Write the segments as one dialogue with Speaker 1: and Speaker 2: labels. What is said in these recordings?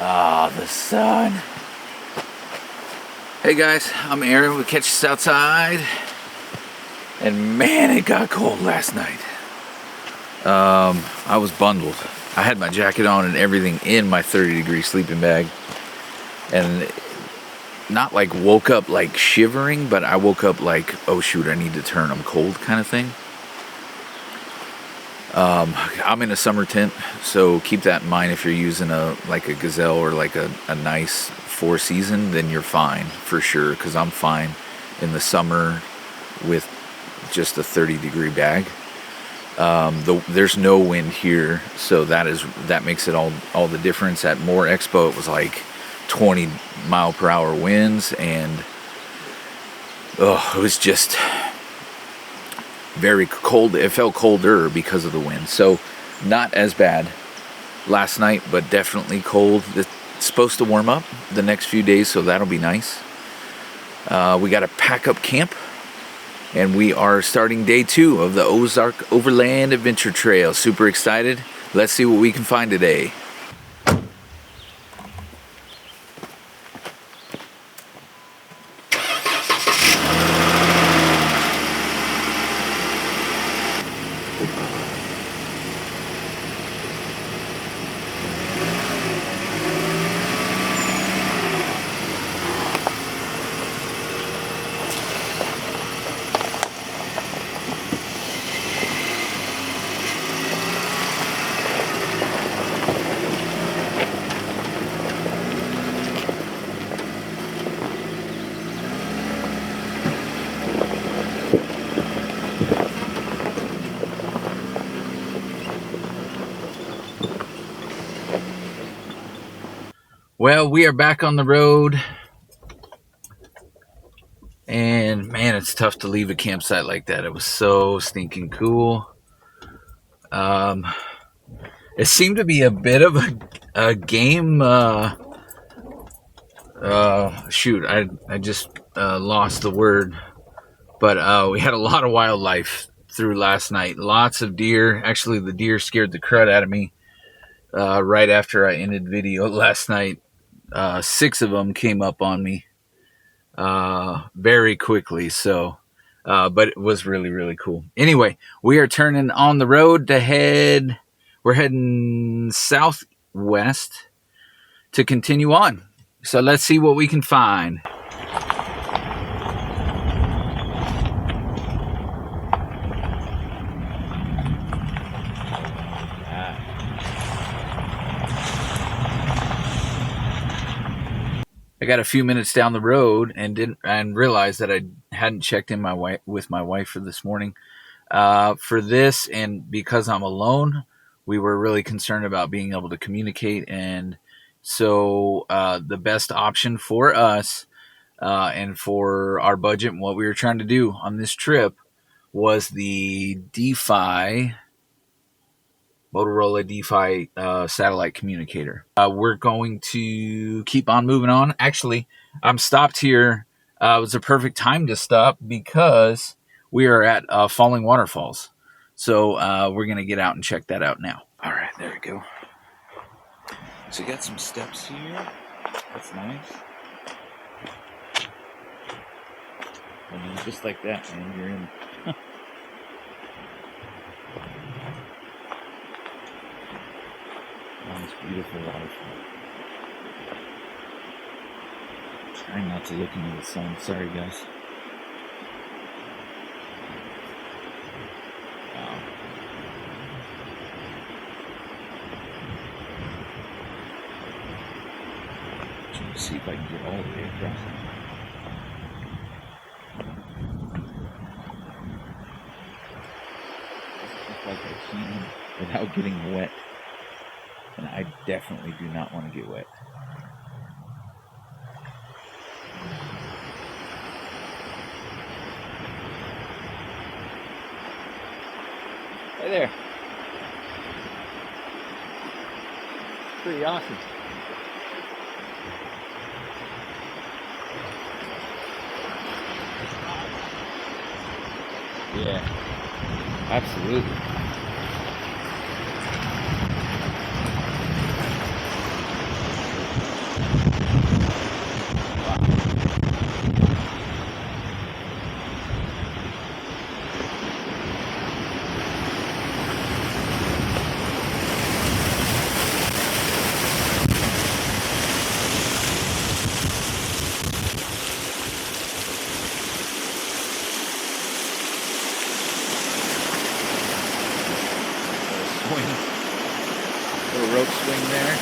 Speaker 1: Ah, the sun. Hey guys, I'm Aaron with Catch Us Outside. And man, it got cold last night. I was bundled. I had my jacket on and everything in my 30-degree sleeping bag. And not like woke up like shivering, but I woke up like, oh shoot, I need to turn, I'm cold kind of thing. I'm in a summer tent, so keep that in mind. If you're using a Gazelle or like a nice Four Season, then you're fine for sure, because I'm fine in the summer with just a 30-degree bag. There's no wind here, so that makes it all the difference. At Moore Expo, it was like 20-mile-per-hour winds, and it was just very cold. It felt colder because of the wind, so not as bad last night, but definitely cold. It's supposed to warm up the next few days, so that'll be nice. We got to pack up camp, and we are starting day 2 of the Ozark Overland Adventure Trail. Super excited. Let's see what we can find today. Well, we are back on the road, and man, it's tough to leave a campsite like that. It was so stinking cool. It seemed to be a bit of a game. Shoot, I just lost the word, but we had a lot of wildlife through last night. Lots of deer. Actually, the deer scared the crud out of me right after I ended video last night. 6 of them came up on me very quickly, so but it was really, really cool. Anyway, we are turning on the road to we're heading southwest to continue on, so let's see what we can find. I got a few minutes down the road and realized that I hadn't checked in with my wife for this morning. For this, and because I'm alone, we were really concerned about being able to communicate, and so the best option for us and for our budget and what we were trying to do on this trip was the DeFi Motorola DeFi satellite communicator. We're going to keep on moving on. Actually, I'm stopped here. It was a perfect time to stop because we are at Falling Waterfalls. So we're going to get out and check that out now. All right, there we go. So we got some steps here. That's nice. And then just like that, man, you're in. Nice, beautiful waterfall. Trying not to look into the sun. Sorry, guys. Wow. Trying to see if I can get all the way across. Looks like I can without getting wet. And I definitely do not want to get wet. Hey there. Pretty awesome. Yeah, absolutely. Little rope swing there.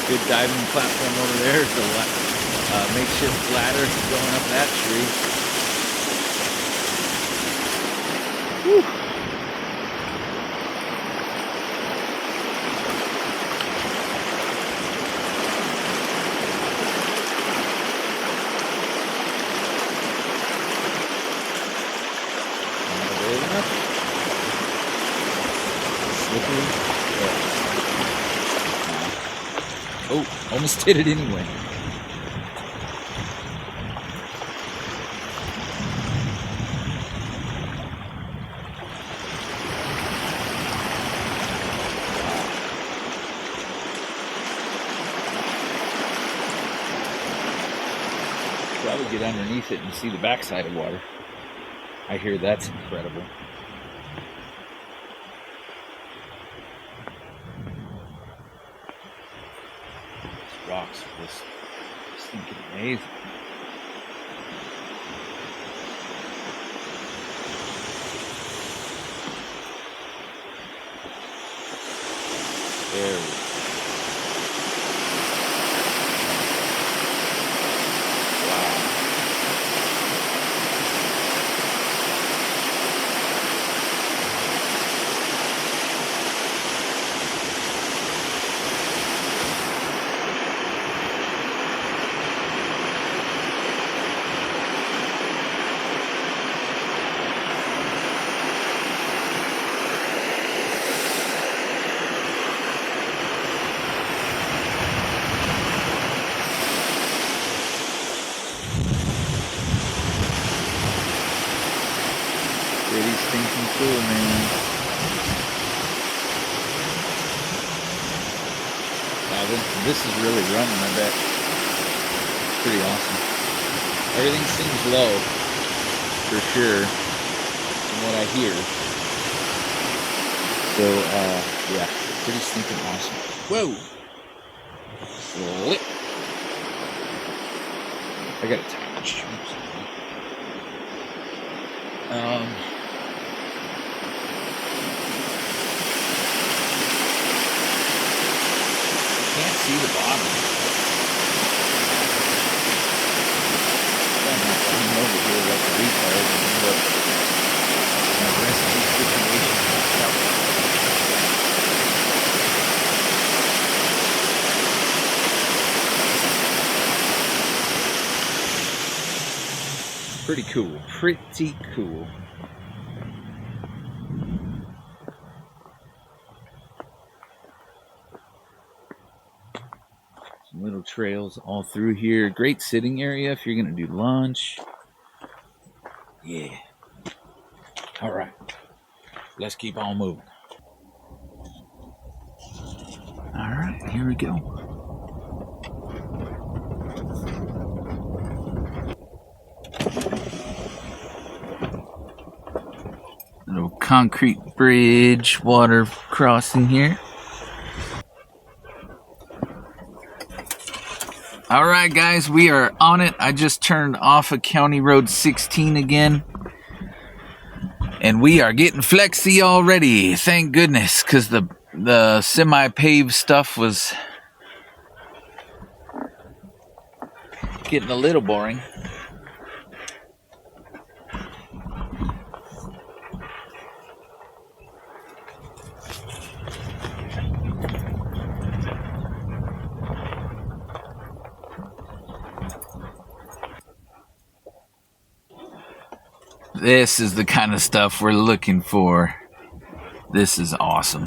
Speaker 1: Good diving platform over there. It's a makeshift ladder going up that tree. Whew. Oh, almost did it anyway. Probably get underneath it and see the backside of water. I hear that's incredible. Rocks are just stinking amazing. There we go. Pretty stinking cool, man. Wow, this is really running, I bet. Pretty awesome. Everything seems low, for sure, from what I hear. So, yeah, pretty stinking awesome. Whoa! Slip. I got a tiny shoe. Can't see the bottom. I'm over here like a retard, but my rescue situation is out. Pretty cool. Pretty cool. Little trails all through here. Great sitting area if you're gonna do lunch. Yeah. All right. Let's keep on moving. All right, here we go. Little concrete bridge, water crossing here. All right, guys, we are on it. I just turned off of County Road 16 again. And we are getting flexy already. Thank goodness, because the semi-paved stuff was getting a little boring. This is the kind of stuff we're looking for. This is awesome.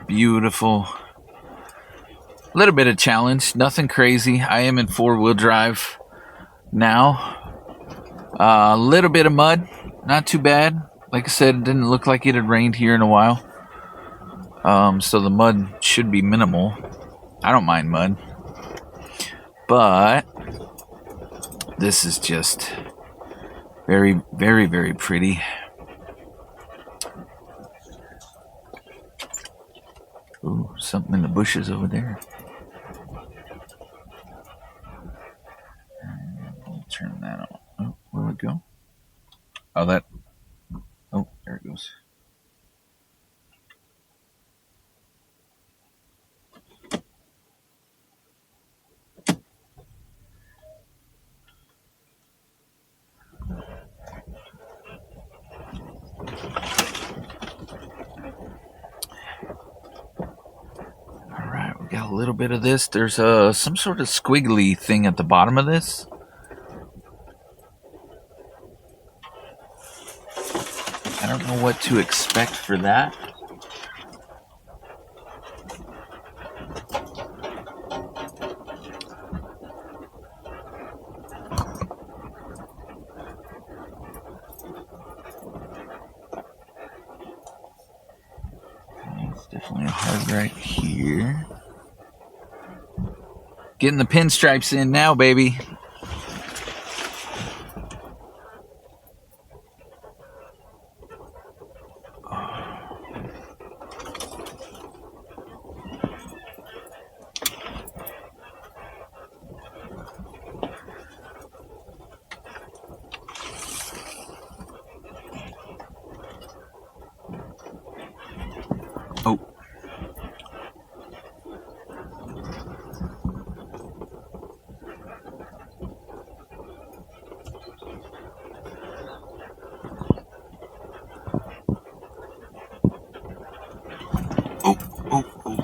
Speaker 1: Beautiful. A little bit of challenge, nothing crazy. I am in 4-wheel drive now. A little bit of mud, not too bad. Like I said, it didn't look like it had rained here in a while. So the mud should be minimal. I don't mind mud. But this is just very, very, very pretty. Ooh, something in the bushes over there. Turn that on. Oh, where'd it go? Oh, that. Oh, there it goes. All right, we got a little bit of this. There's some sort of squiggly thing at the bottom of this. I don't know what to expect for that. It's definitely hard right here. Getting the pinstripes in now, baby. Oh. Oh, oh, oh.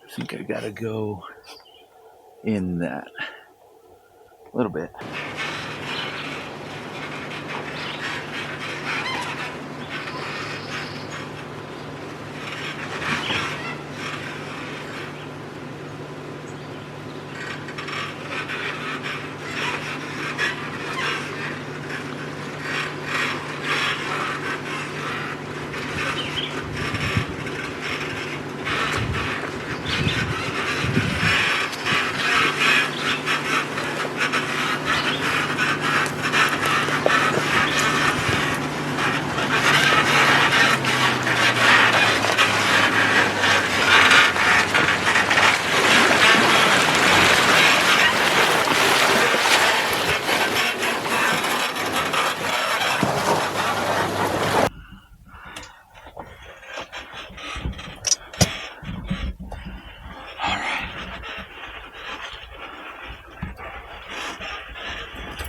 Speaker 1: I think I gotta go in that a little bit.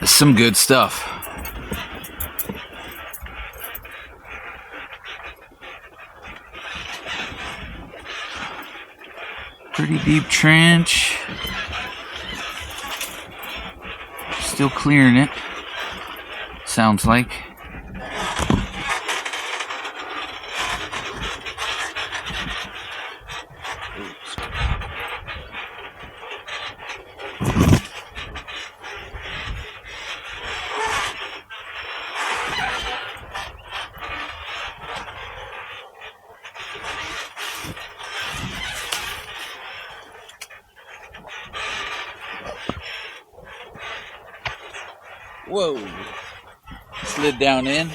Speaker 1: Some good stuff. Pretty deep trench. Still clearing it. Sounds like. Whoa. Slid down in.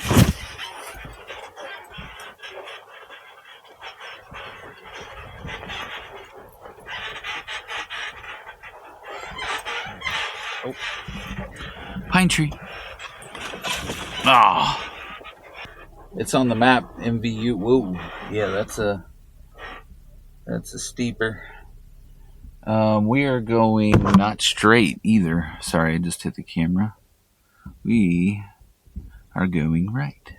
Speaker 1: Oh. Pine tree. Ah. It's on the map, MVU. Whoa. Yeah, that's a steeper. We are going not straight either. Sorry, I just hit the camera. We are going right.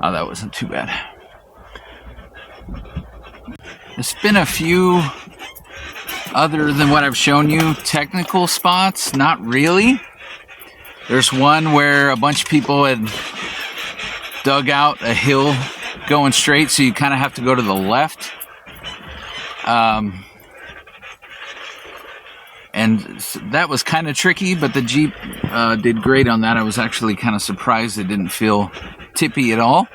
Speaker 1: Oh, that wasn't too bad. There's been a few, other than what I've shown you, technical spots. Not really. There's one where a bunch of people had dug out a hill going straight, so you kind of have to go to the left. And that was kind of tricky, but the Jeep did great on that. I was actually kind of surprised it didn't feel tippy at all.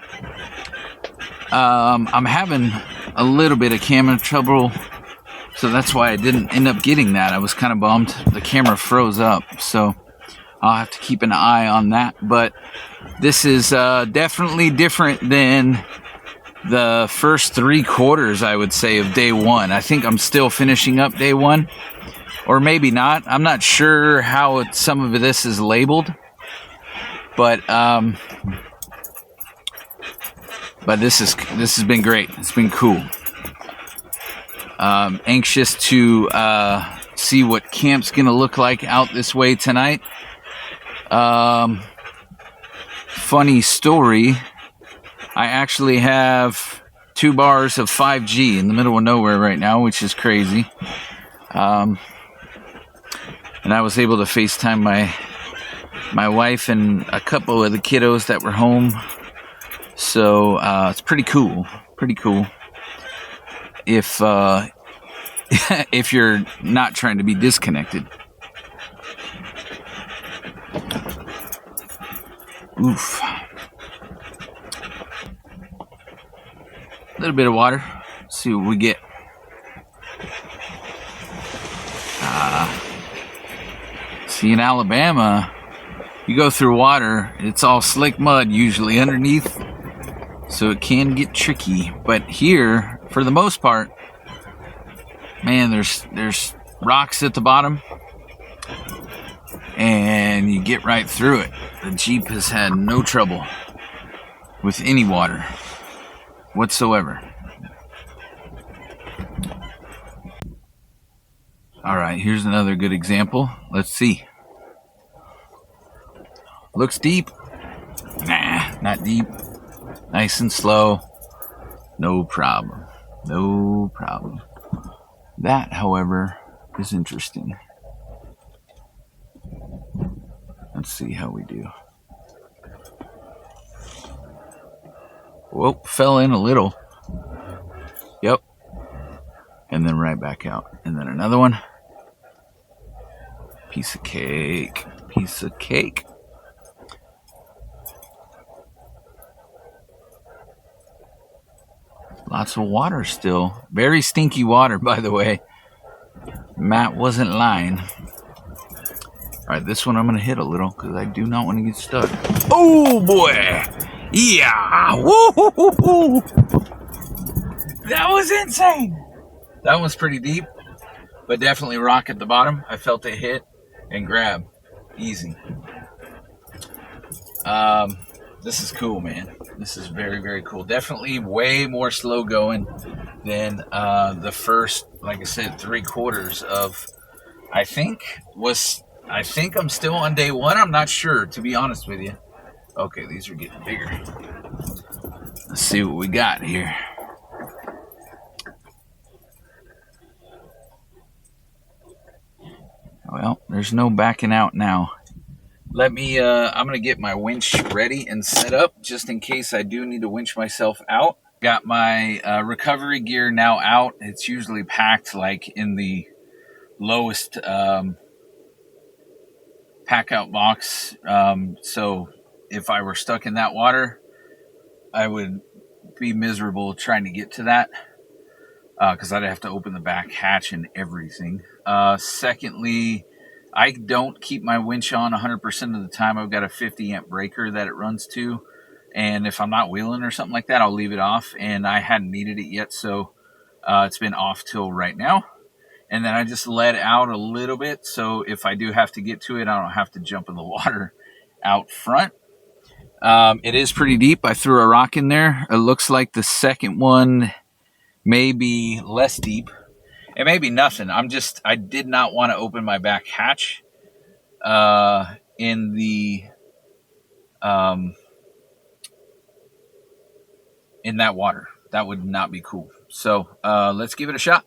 Speaker 1: I'm having a little bit of camera trouble, so that's why I didn't end up getting that. I was kind of bummed. The camera froze up, so I'll have to keep an eye on that. But this is definitely different than the first 3/4, I would say, of day one. I think I'm still finishing up day one, or maybe not. I'm not sure how some of this is labeled, but this has been great. It's been cool. Anxious to see what camp's gonna look like out this way tonight. Funny story. I actually have 2 bars of 5G in the middle of nowhere right now, which is crazy. And I was able to FaceTime my wife and a couple of the kiddos that were home. So it's pretty cool. Pretty cool. If if you're not trying to be disconnected. Oof. A little bit of water. See what we get. See, in Alabama, you go through water, it's all slick mud usually underneath, so it can get tricky. But here, for the most part, man, there's rocks at the bottom, and you get right through it. The Jeep has had no trouble with any water whatsoever. Alright, here's another good example. Let's see. Looks deep. Nah, not deep. Nice and slow. No problem. No problem. That, however, is interesting. Let's see how we do. Whoa, fell in a little. Yep. And then right back out. And then another one. Piece of cake. Piece of cake. Lots of water still. Very stinky water, by the way. Matt wasn't lying. Alright, this one I'm going to hit a little because I do not want to get stuck. Oh, boy! Yeah! Woo-hoo-hoo-hoo! That was insane! That one's pretty deep, but definitely rock at the bottom. I felt it hit and grab. Easy. This is cool, man. This is very, very cool. Definitely way more slow going than the first, like I said, 3/4 of, I think I'm still on day one. I'm not sure, to be honest with you. Okay, these are getting bigger. Let's see what we got here. Well, there's no backing out now. Let me, I'm going to get my winch ready and set up just in case I do need to winch myself out. Got my recovery gear now out. It's usually packed like in the lowest pack out box. So if I were stuck in that water, I would be miserable trying to get to that because I'd have to open the back hatch and everything. Secondly, I don't keep my winch on 100% of the time. I've got a 50 amp breaker that it runs to. And if I'm not wheeling or something like that, I'll leave it off. And I hadn't needed it yet, so it's been off till right now. And then I just let out a little bit, so if I do have to get to it, I don't have to jump in the water out front. It is pretty deep. I threw a rock in there. It looks like the second one may be less deep. It may be nothing. I did not want to open my back hatch in that water. That would not be cool. So let's give it a shot.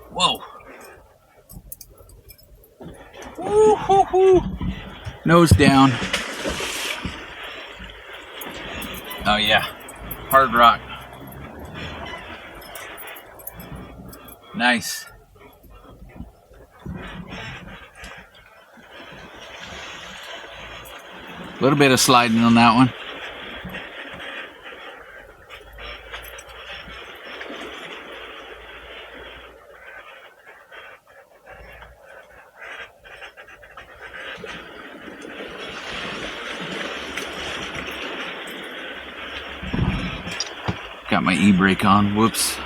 Speaker 1: Whoa. Woo-hoo-hoo. Nose down. Oh yeah, hard rock. Nice. A little bit of sliding on that one. Got my e-brake on. Whoops.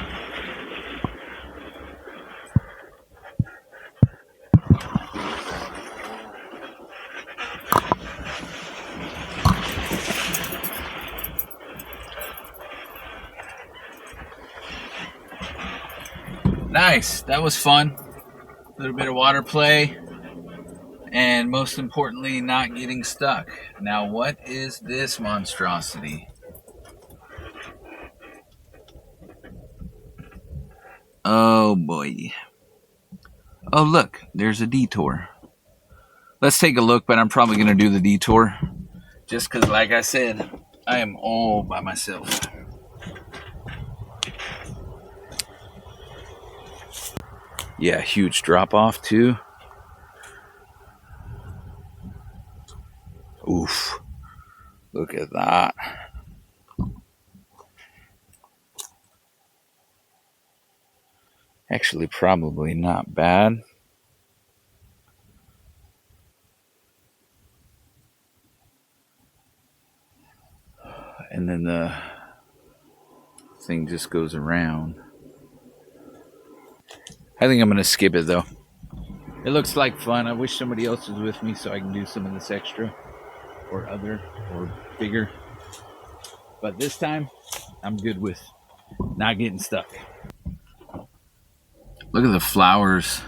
Speaker 1: Nice. That was fun. A little bit of water play. And most importantly, not getting stuck. Now, what is this monstrosity? Oh boy. Oh look, there's a detour. Let's take a look, but I'm probably going to do the detour. Just because, like I said, I am all by myself. Yeah, huge drop off too. Oof. Look at that. Actually, probably not bad. And then the thing just goes around. I think I'm going to skip it though. It looks like fun. I wish somebody else was with me so I can do some of this extra or other or bigger. But this time, I'm good with not getting stuck. Look at the flowers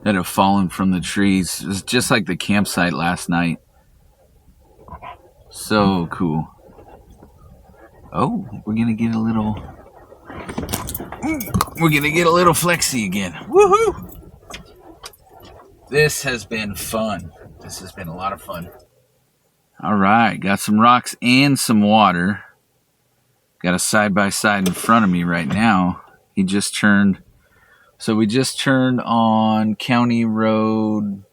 Speaker 1: that have fallen from the trees. It's just like the campsite last night. So cool. Oh, we're gonna get a little flexy again. Woohoo! This has been fun. This has been a lot of fun. All right, got some rocks and some water. Got a side-by-side in front of me right now. He just turned. So we just turned on County Road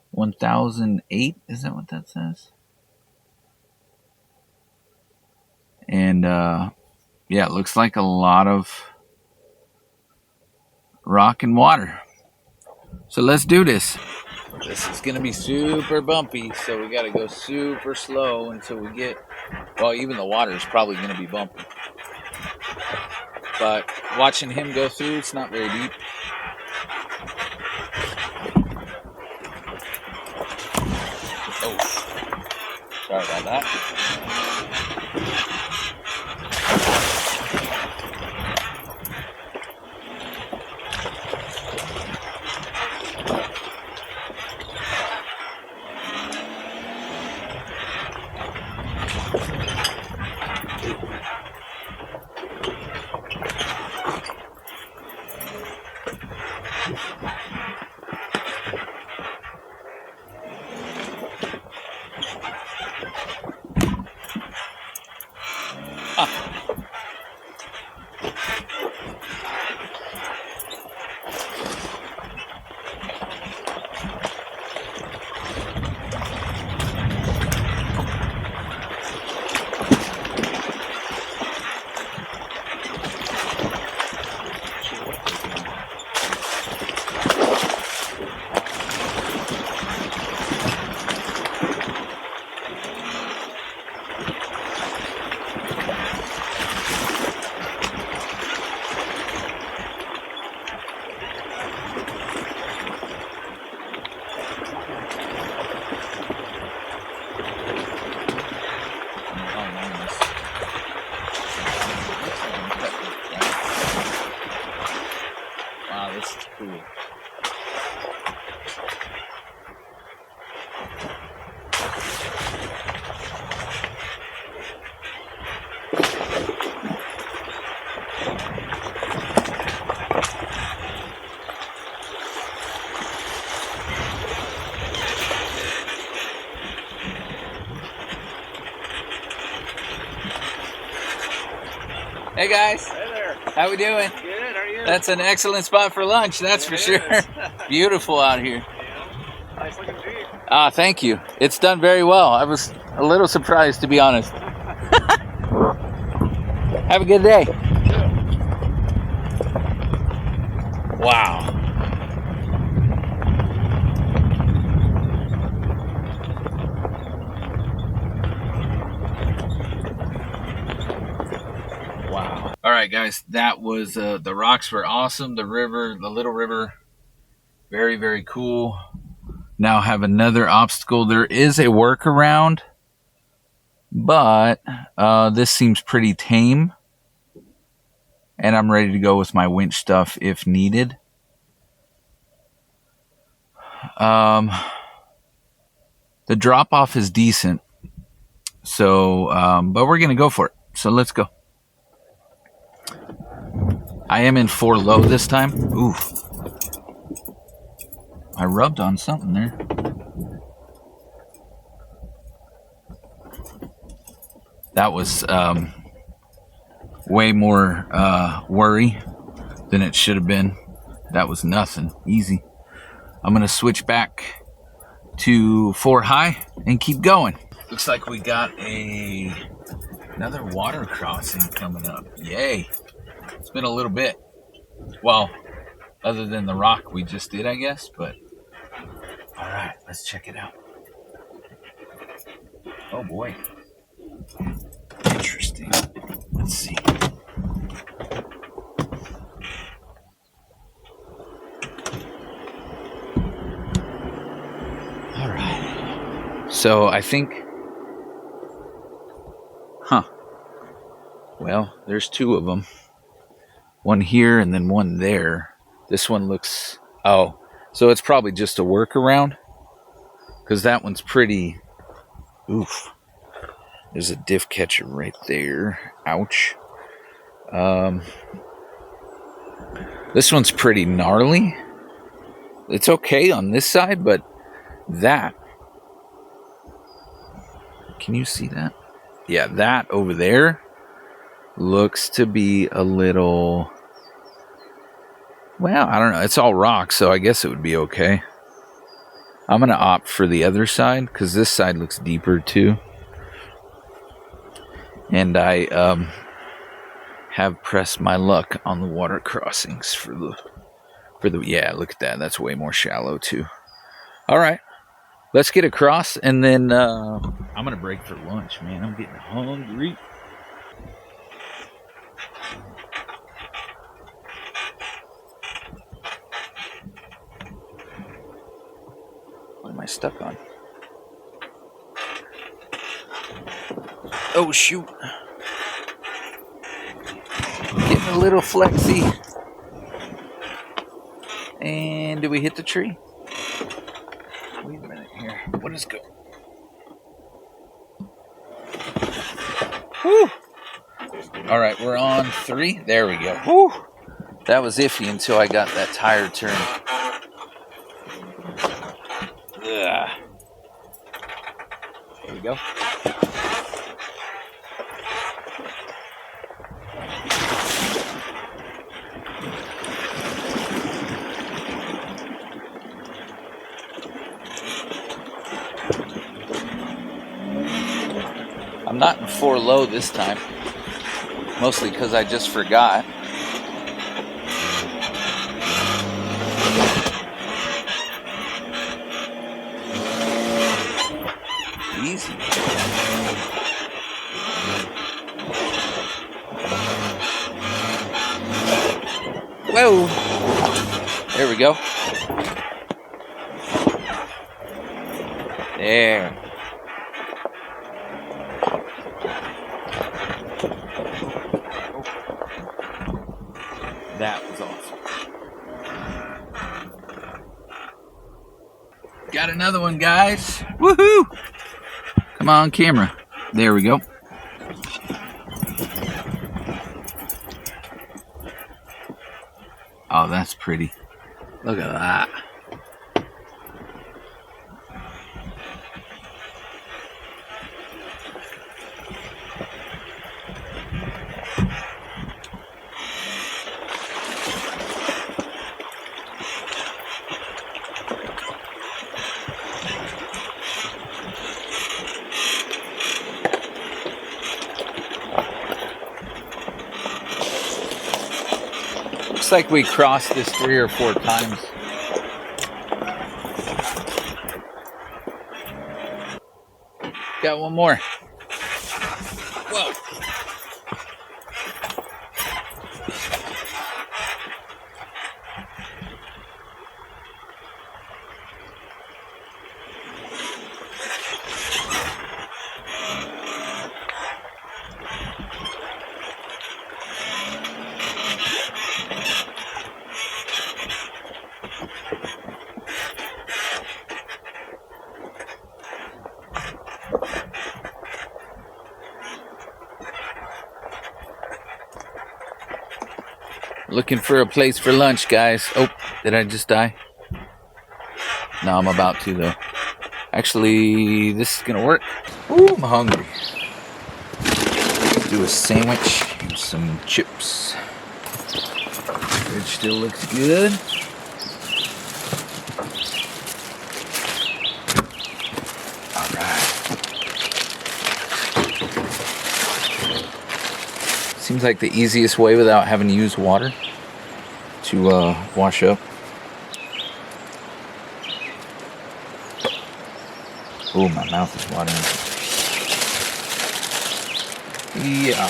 Speaker 1: 1008. Is that what that says? And yeah, it looks like a lot of rock and water. So let's do this. This is going to be super bumpy, so we got to go super slow until we get, well, even the water is probably going to be bumpy. But watching him go through, it's not very deep. Oh, sorry about that. cool. Hey guys.
Speaker 2: Hey there.
Speaker 1: How we doing?
Speaker 2: Good, how are you?
Speaker 1: That's an excellent spot for lunch, that's for sure. Beautiful out here.
Speaker 2: Yeah. Nice looking Jeep.
Speaker 1: Ah, thank you. It's done very well. I was a little surprised, to be honest. Have a good day. Wow. Wow. All right, guys, that was the rocks were awesome. The river, the little river, very, very cool. Now have another obstacle. There is a workaround, but this seems pretty tame. And I'm ready to go with my winch stuff if needed. The drop off is decent. So, but we're going to go for it. So let's go. I am in 4 low this time. Ooh. I rubbed on something there. That was way more worry than it should have been. That was nothing. Easy. I'm going to switch back to 4 high and keep going. Looks like we got another water crossing coming up. Yay. It's been a little bit. Well, other than the rock we just did, I guess, but all right, let's check it out. Oh boy. Interesting. Let's see. All right. So I think, well, there's 2 of them. One here and then one there. This one looks, oh, so it's probably just a workaround, because that one's pretty, oof. There's a diff catcher right there. Ouch. This one's pretty gnarly. It's okay on this side, but that, can you see that? Yeah, that over there looks to be a little, well, I don't know. It's all rock, so I guess it would be okay. I'm going to opt for the other side because this side looks deeper too. And I have pressed my luck on the water crossings for the yeah, look at that. That's way more shallow too. All right. Let's get across and then I'm going to break for lunch, man. I'm getting hungry. What am I stuck on? Oh, shoot. Getting a little flexy. And did we hit the tree? Wait a minute here. What is going? Whew. All right, we're on 3. There we go. Whew. That was iffy until I got that tire turn. Ugh. There we go. I'm not in 4 low this time, mostly because I just forgot. Easy. Whoa! There we go. There. That was awesome. got another one, guys. Woohoo! Come on, camera. There we go. Oh, that's pretty. Look at that. Looks like we crossed this 3 or 4 times. Got one more. Whoa. Looking for a place for lunch, guys. Oh, did I just die? No, I'm about to, though. Actually, this is gonna work. Ooh, I'm hungry. Let's do a sandwich and some chips. It still looks good. Seems like the easiest way without having to use water to wash up. Oh, my mouth is watering. Yeah.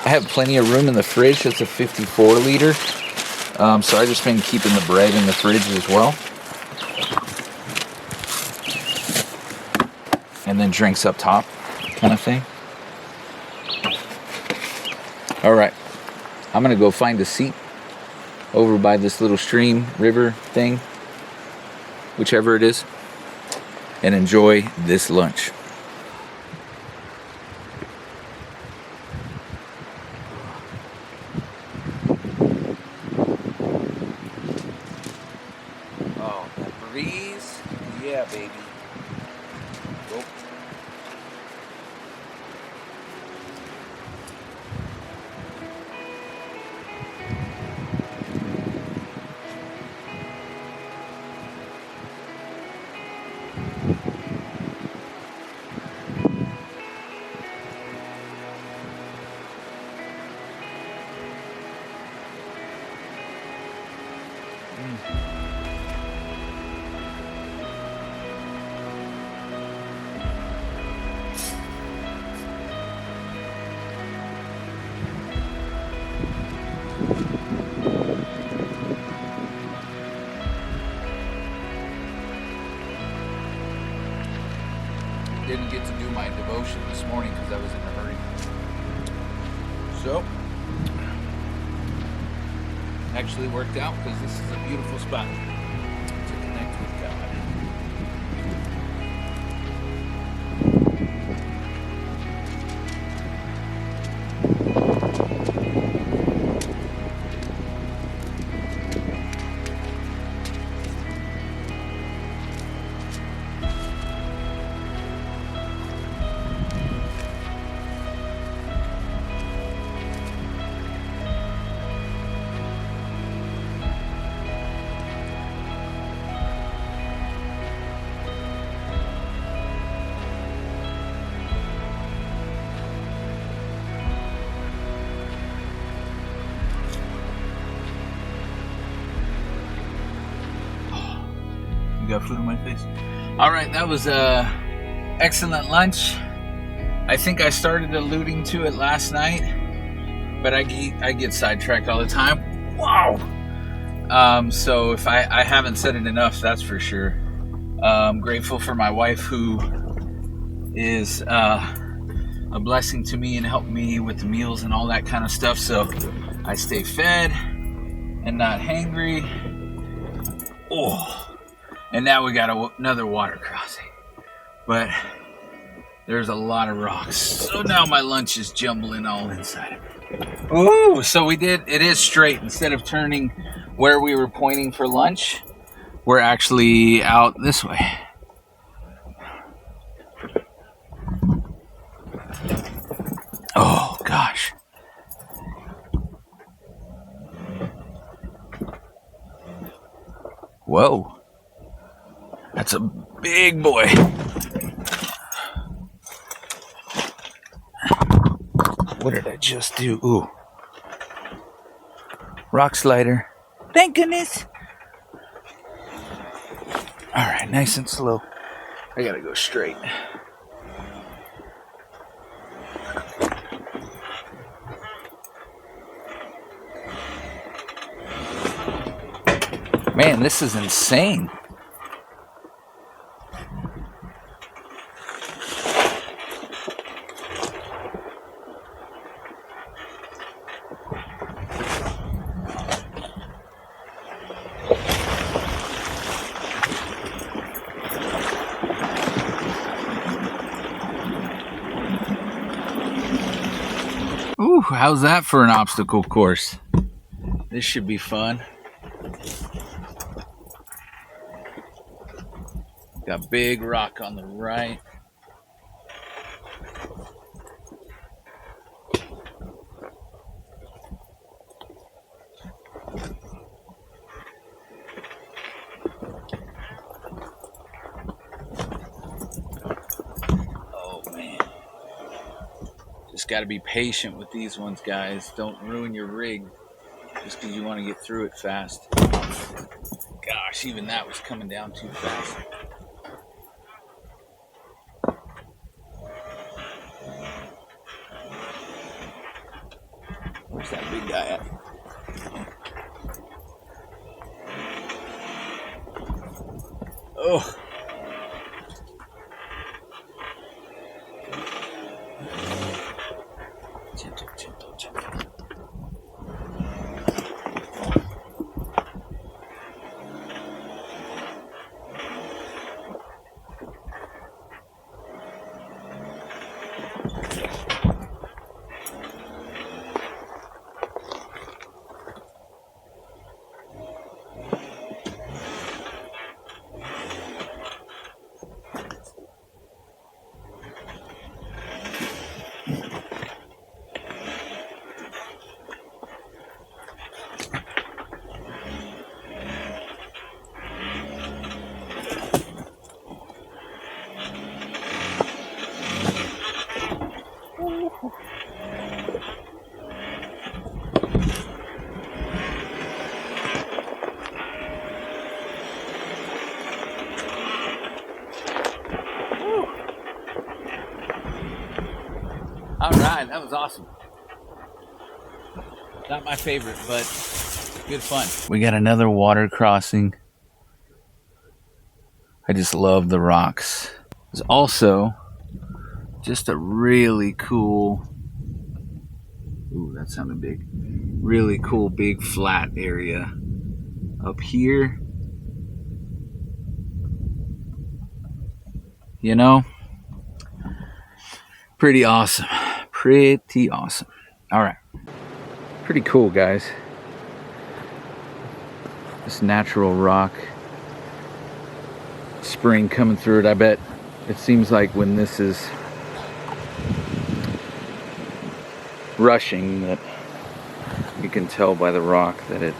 Speaker 1: I have plenty of room in the fridge. That's a 54 liter. So I just been keeping the bread in the fridge as well. And then drinks up top kind of thing. All right, I'm gonna go find a seat over by this little stream, river thing, whichever it is, and enjoy this lunch. Oh, that breeze, yeah, baby. Go. Didn't get to do my devotion this morning because I was in a hurry. So, actually worked out because this is a beautiful spot to connect with God. You got food in my face. All right, that was a excellent lunch. I think I started alluding to it last night, but I get sidetracked all the time. Wow. So if I haven't said it enough, that's for sure. I'm grateful for my wife who is a blessing to me and helped me with the meals and all that kind of stuff. So I stay fed and not hangry. Oh. And now we got another water crossing. But there's a lot of rocks. So now my lunch is jumbling all inside of it. Ooh, so it is straight. Instead of turning where we were pointing for lunch, we're actually out this way. Oh, gosh. Whoa. That's a big boy. What did I just do? Ooh. Rock slider. Thank goodness. All right, nice and slow. I gotta go straight. Man, this is insane. Ooh, how's that for an obstacle course? This should be fun. Got big rock on the right. Oh man. Just got to be patient with these ones, guys. Don't ruin your rig just because you want to get through it fast. Gosh, even that was coming down too fast. Where's that big guy at? Oh. Gentle, gentle, gentle. All right, that was awesome. Not my favorite, but good fun. We got another water crossing. I just love the rocks. There's also just a really cool, ooh, that sounded big. Really cool big flat area up here. You know, pretty awesome. Pretty awesome. All right. Pretty cool, guys. This natural rock. Spring coming through it. I bet it seems like when this is rushing that you can tell by the rock that it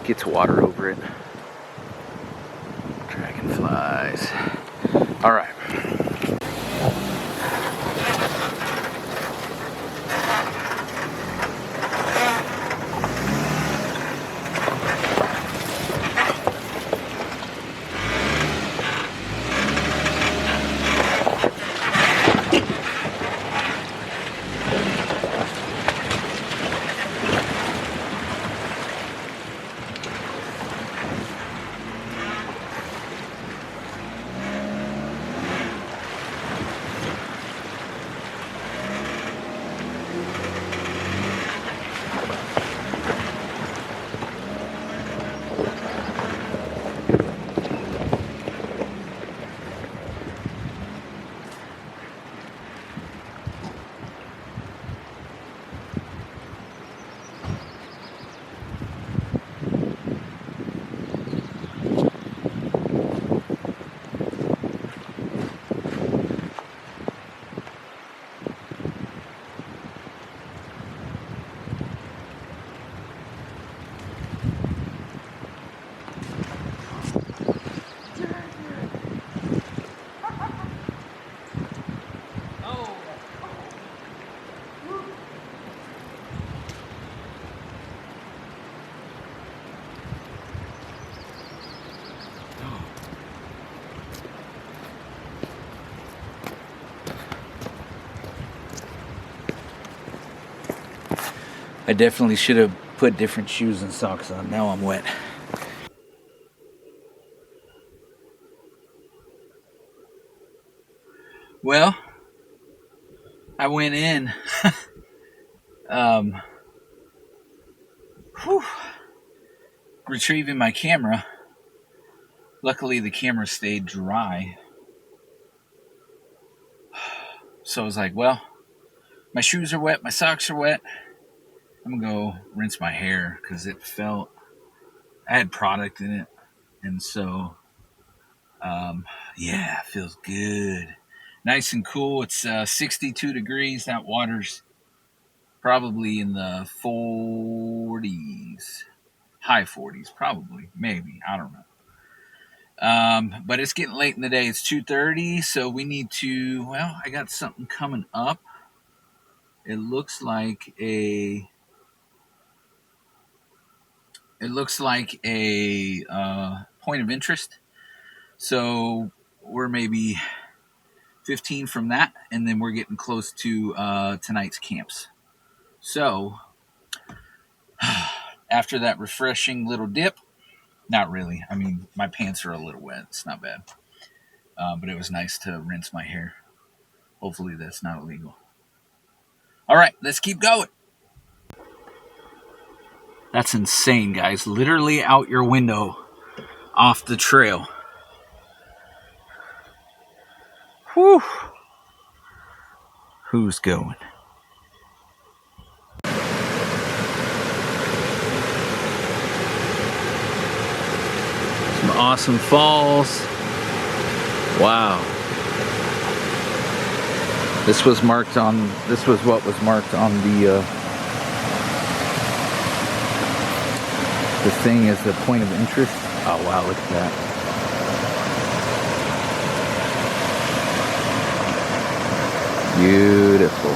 Speaker 1: gets water over it. Dragonflies. All right. I definitely should have put different shoes and socks on. Now I'm wet. Well, I went in retrieving my camera. Luckily, the camera stayed dry. So I was like, well, my shoes are wet, my socks are wet. I'm going to go rinse my hair because it felt, I had product in it. And so, yeah, it feels good. Nice and cool. It's 62 degrees. That water's probably in the 40s, high 40s, probably, maybe. I don't know. But it's getting late in the day. It's 2:30, so we need to, well, I got something coming up. It looks like a point of interest. So we're maybe 15 from that, and then we're getting close to tonight's camps. So after that refreshing little dip, not really. I mean, my pants are a little wet. It's not bad. But it was nice to rinse my hair. Hopefully that's not illegal. All right, let's keep going. That's insane, guys. Literally out your window off the trail. Whew. Who's going? Some awesome falls. Wow. This was what was marked on the thing as the point of interest. Oh wow, look at that. Beautiful.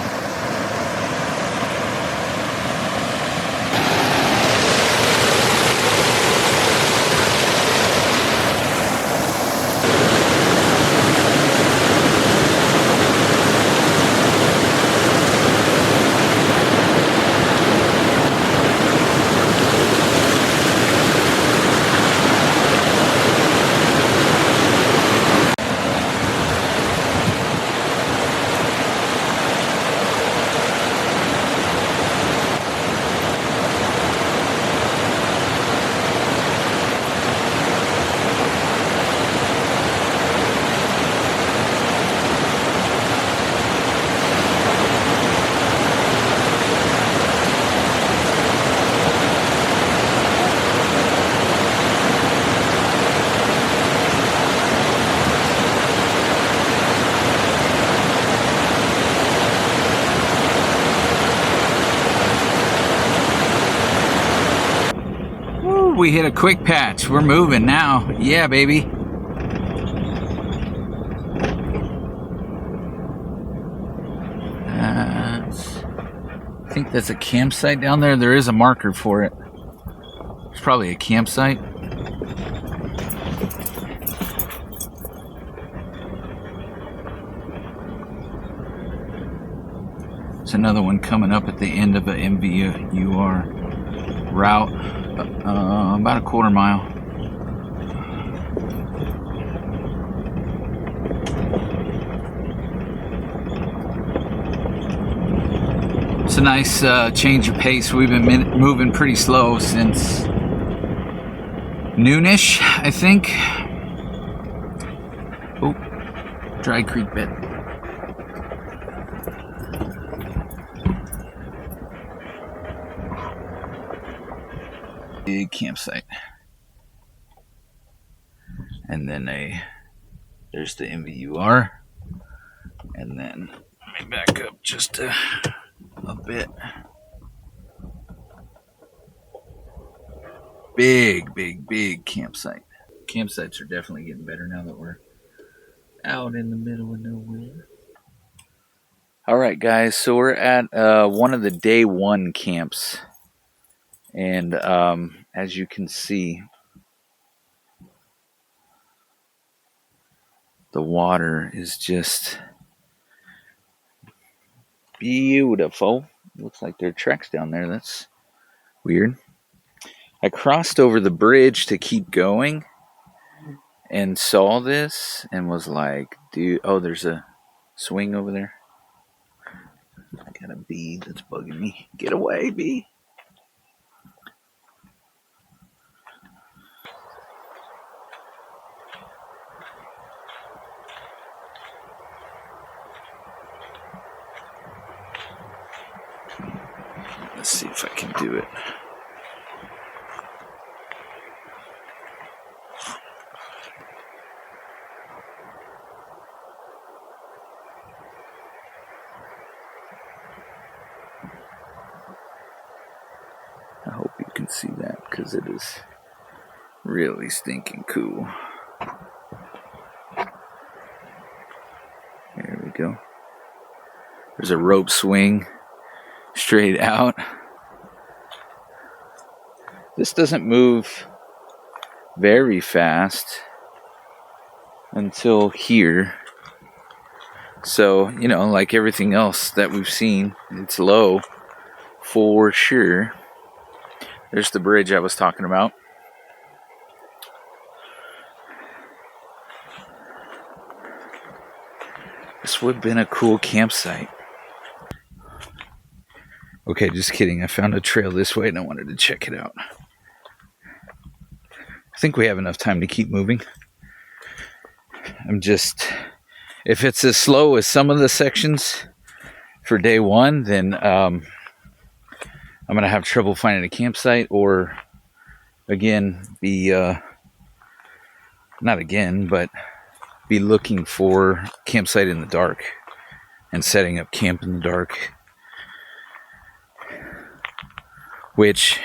Speaker 1: We hit a quick patch. We're moving now. Yeah, baby. I think that's a campsite down there. There is a marker for it. It's probably a campsite. It's another one coming up at the end of the MVUR route. About a quarter mile. It's a nice change of pace. We've been moving pretty slow since noonish, I think. Oh, dry creek bed. Big campsite. And then there's the MVUR. And then let me back up just a bit. Big campsite. Campsites are definitely getting better now that we're out in the middle of nowhere. All right, guys. So we're at one of the day one camps. And as you can see, the water is just beautiful. Looks like there are tracks down there. That's weird. I crossed over the bridge to keep going and saw this and was like, dude, oh, there's a swing over there. I got a bee that's bugging me. Get away, bee. Let's see if I can do it. I hope you can see that because it is really stinking cool. There we go. There's a rope swing straight out. This doesn't move very fast until here. So, you know, like everything else that we've seen, it's low for sure. There's the bridge I was talking about. This would have been a cool campsite. Okay, just kidding. I found a trail this way and I wanted to check it out. I think we have enough time to keep moving. If it's as slow as some of the sections for day one, then I'm going to have trouble finding a campsite, or again, be looking for campsite in the dark and setting up camp in the dark, which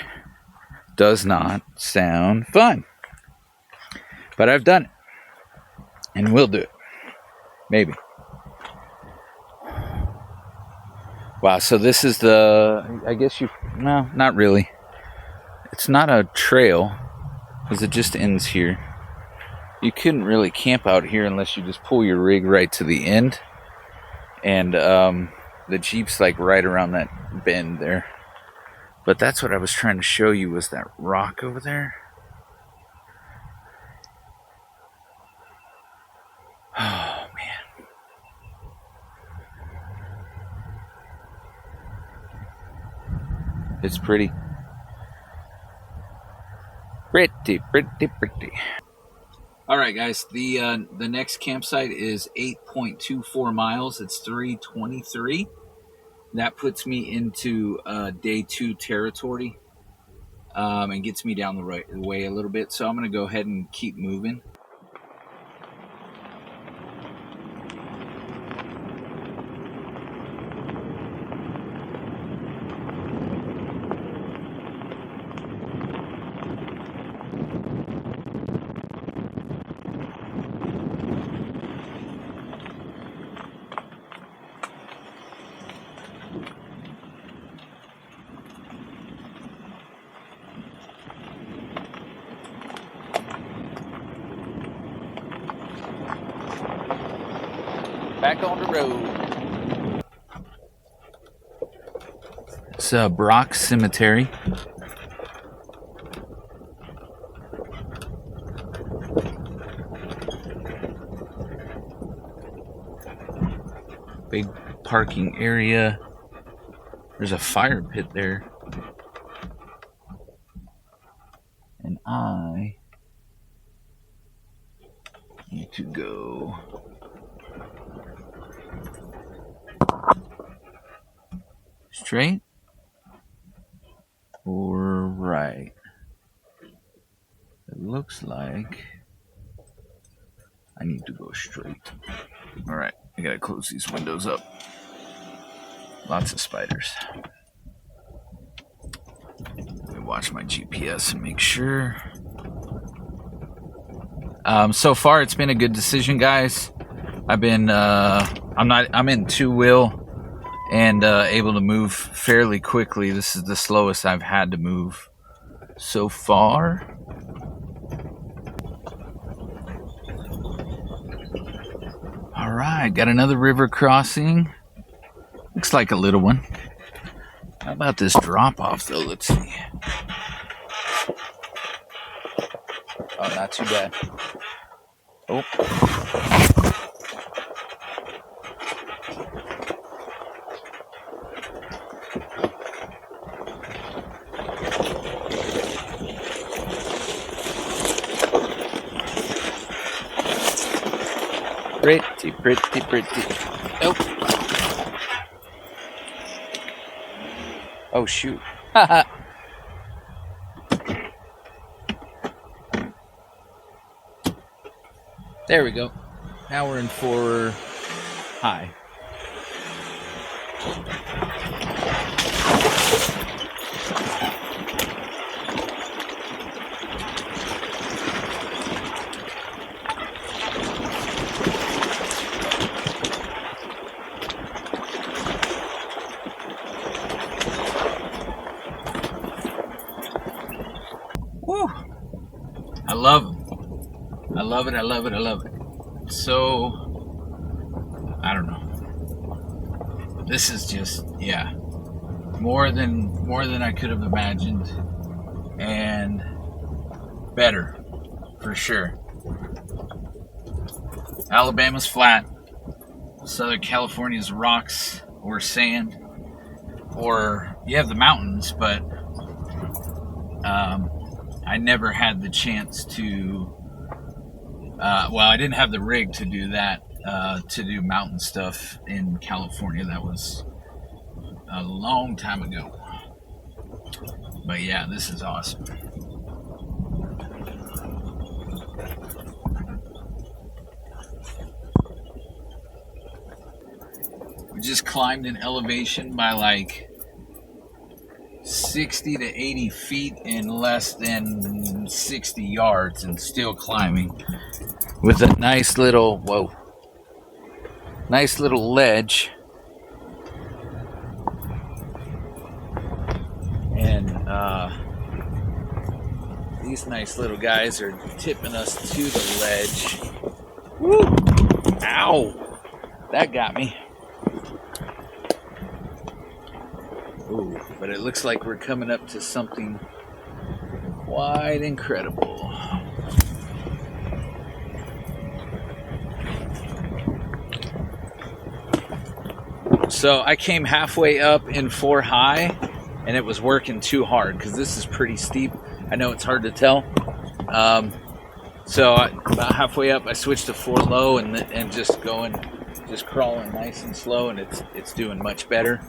Speaker 1: does not sound fun. But I've done it, and will do it. Maybe. Wow, so this is no, not really. It's not a trail, because it just ends here. You couldn't really camp out here unless you just pull your rig right to the end. And the Jeep's like right around that bend there. But that's what I was trying to show you, was that rock over there. Oh, man. It's pretty. Pretty. All right, guys. The next campsite is 8.24 miles. It's 3:23. That puts me into day 2 territory, and gets me down the right way a little bit. So I'm going to go ahead and keep moving. Back on the road. It's Brock Cemetery. Big parking area. There's a fire pit there. And I need to go straight or right? It looks like I need to go straight. All right, I gotta close these windows up. Lots of spiders. Let me watch my GPS and make sure. So far, it's been a good decision, guys. I'm in 2-wheel. And able to move fairly quickly. This is the slowest I've had to move so far. All right, got another river crossing. Looks like a little one. How about this drop off though? Let's see. Oh, not too bad. Oh. Pretty. Oh. Oh, shoot. There we go. Now we're in for high. Woo! I love it. So, I don't know. This is just, yeah, more than I could have imagined, and better, for sure. Alabama's flat. Southern California's rocks or sand, or you have the mountains, but I never had the chance to. I didn't have the rig to do that, to do mountain stuff in California. That was a long time ago. But yeah, this is awesome. We just climbed an elevation by like 60 to 80 feet in less than 60 yards and still climbing with a nice little ledge, and these nice little guys are tipping us to the ledge. Woo! Ow! That got me. Ooh, but it looks like we're coming up to something quite incredible. So I came halfway up in 4 high, and it was working too hard because this is pretty steep. I know it's hard to tell. About halfway up, I switched to 4 low and just crawling nice and slow, and it's doing much better.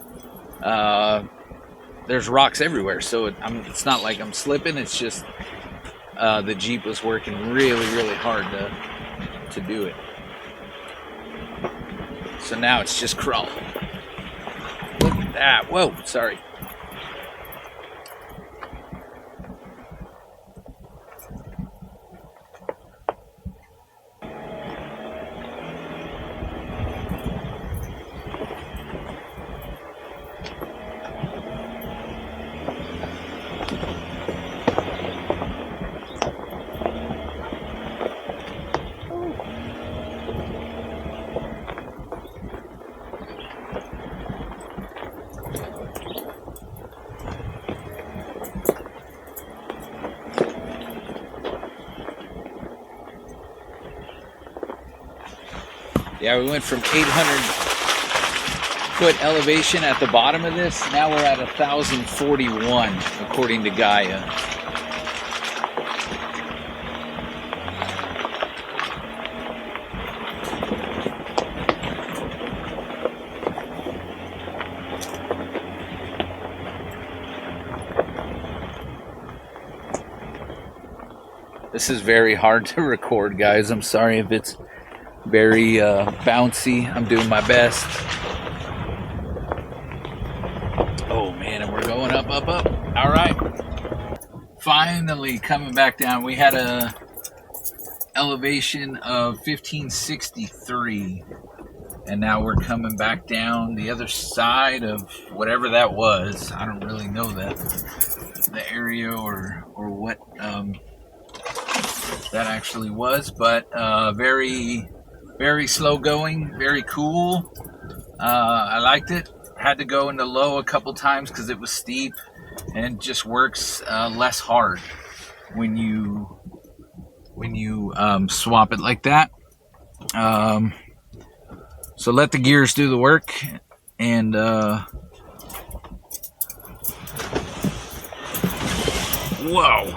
Speaker 1: There's rocks everywhere, so it's not like I'm slipping. It's just the Jeep was working really, really hard to do it. So now it's just crawling. Look at that. Whoa, sorry. Yeah, we went from 800-foot elevation at the bottom of this. Now we're at 1,041, according to Gaia. This is very hard to record, guys. I'm sorry if it's very bouncy. I'm doing my best. Oh man, and we're going up. All right, finally coming back down. We had a elevation of 1563, and now we're coming back down the other side of whatever that was. I don't really know the area or what that actually was, but very slow going, very cool. I liked it. Had to go into low a couple times because it was steep, and it just works less hard when you swap it like that. So let the gears do the work, and whoa,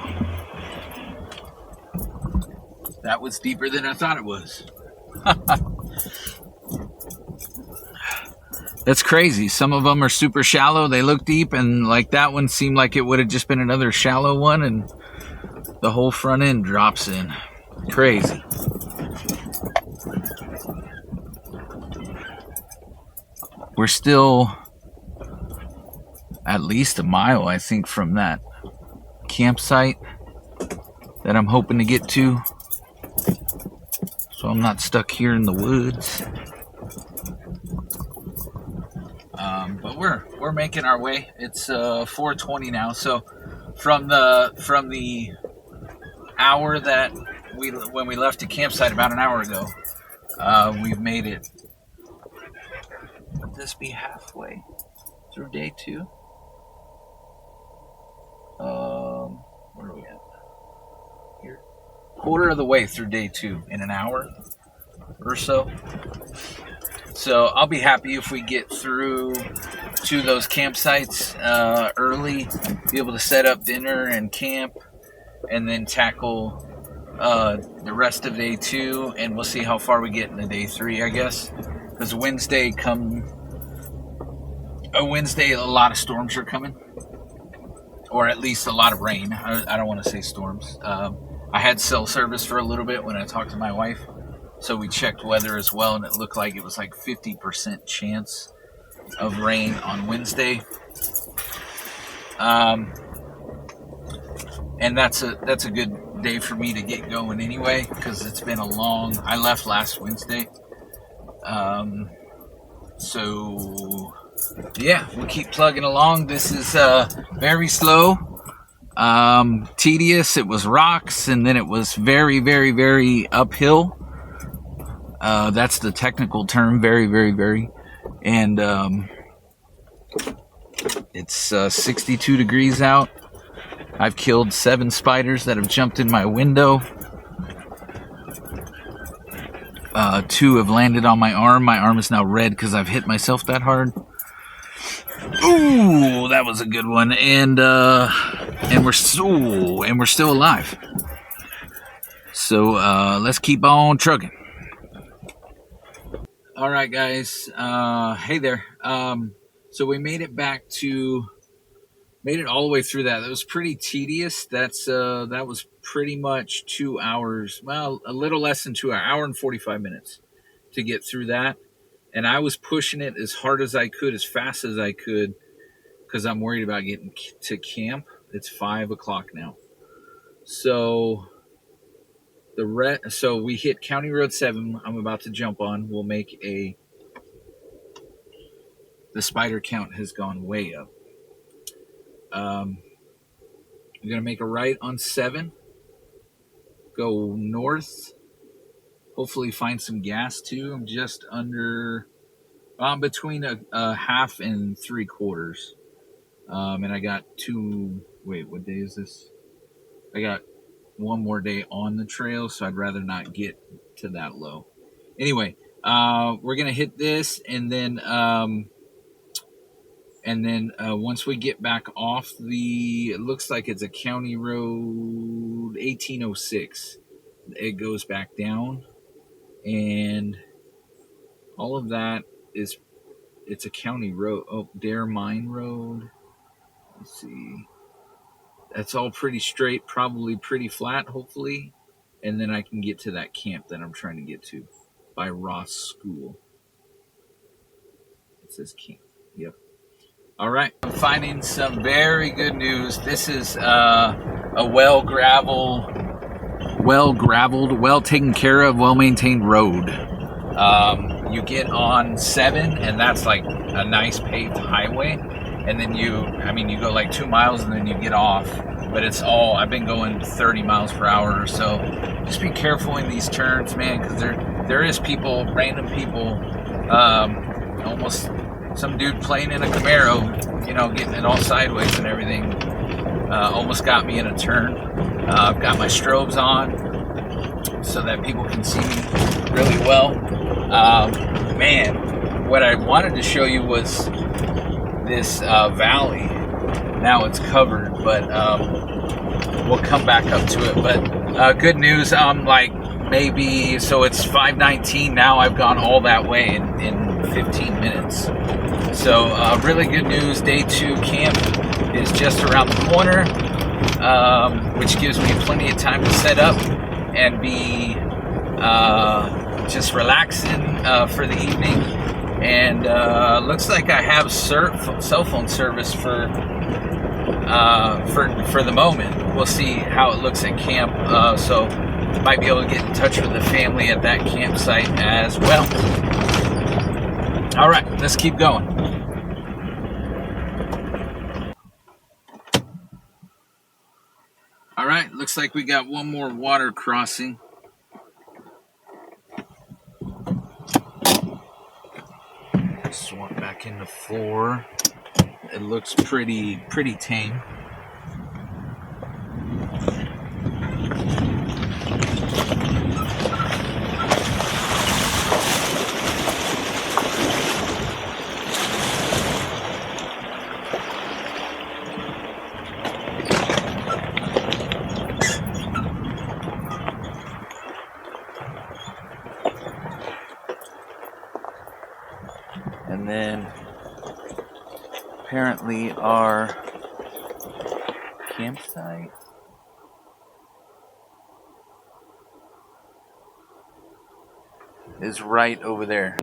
Speaker 1: that was deeper than I thought it was. That's crazy. Some of them are super shallow. They look deep, and like that one seemed like it would have just been another shallow one, and the whole front end drops in. Crazy. We're still at least a mile, I think, from that campsite that I'm hoping to get to, so I'm not stuck here in the woods. But we're making our way. It's 4:20 now, so from the hour that when we left the campsite about an hour ago, we've made it. Would this be halfway through day 2? Where are we at? Here. Quarter of the way through day 2 in an hour or so. So I'll be happy if we get through to those campsites early, be able to set up dinner and camp, and then tackle the rest of day 2, and we'll see how far we get into day 3, I guess. Because Wednesday, a lot of storms are coming, or at least a lot of rain. I don't want to say storms. I had cell service for a little bit when I talked to my wife, so we checked weather as well, and it looked like it was like 50% chance of rain on Wednesday. And that's a good day for me to get going anyway, because it's been I left last Wednesday. So yeah, we'll keep plugging along. This is very slow, tedious. It was rocks, and then it was very, very, very uphill. That's the technical term, very, very, very. And it's 62 degrees out. I've killed 7 spiders that have jumped in my window. 2 have landed on my arm. My arm is now red because I've hit myself that hard. Ooh, that was a good one. And we're still alive. So let's keep on trucking. All right, guys. Hey there. So we made it all the way through that. That was pretty tedious. That was pretty much 2 hours. Well, a little less than 2 hours. Hour and 45 minutes to get through that. And I was pushing it as hard as I could, as fast as I could, because I'm worried about getting to camp. It's 5 o'clock now. So so we hit County Road 7. I'm about to jump on. We'll make the spider count has gone way up. We're going to make a right on 7. Go north. Hopefully find some gas too. I'm just under, I'm between a half and 3/4. And I got what day is this? I got one more day on the trail, so I'd rather not get to that low. Anyway, we're going to hit this, and then once we get back off it looks like it's a county road 1806. It goes back down, and all of that it's a county road. Oh, Dare Mine Road. Let's see. That's all pretty straight, probably pretty flat, hopefully. And then I can get to that camp that I'm trying to get to by Ross School. It says camp. Yep. All right. I'm finding some very good news. This is a well-graveled, well taken care of, well-maintained road. You get on 7, and that's like a nice paved highway. And then you go like 2 miles, and then you get off. But I've been going 30 miles per hour or so. Just be careful in these turns, man, because there is random people, almost some dude playing in a Camaro, you know, getting it all sideways and everything. Almost got me in a turn. I've got my strobes on so that people can see me really well. Man, what I wanted to show you was this valley. Now it's covered, but we'll come back up to it. But good news, I'm like maybe, so it's 5:19 now. I've gone all that way in 15 minutes. So really good news. Day 2 camp is just around the corner, which gives me plenty of time to set up and be just relaxing for the evening. And looks like I have cell phone service for the moment. We'll see how it looks at camp. So might be able to get in touch with the family at that campsite as well. All right, let's keep going. All right, looks like we got one more water crossing. Swap back into 4. It looks pretty tame. And then apparently our campsite is right over there.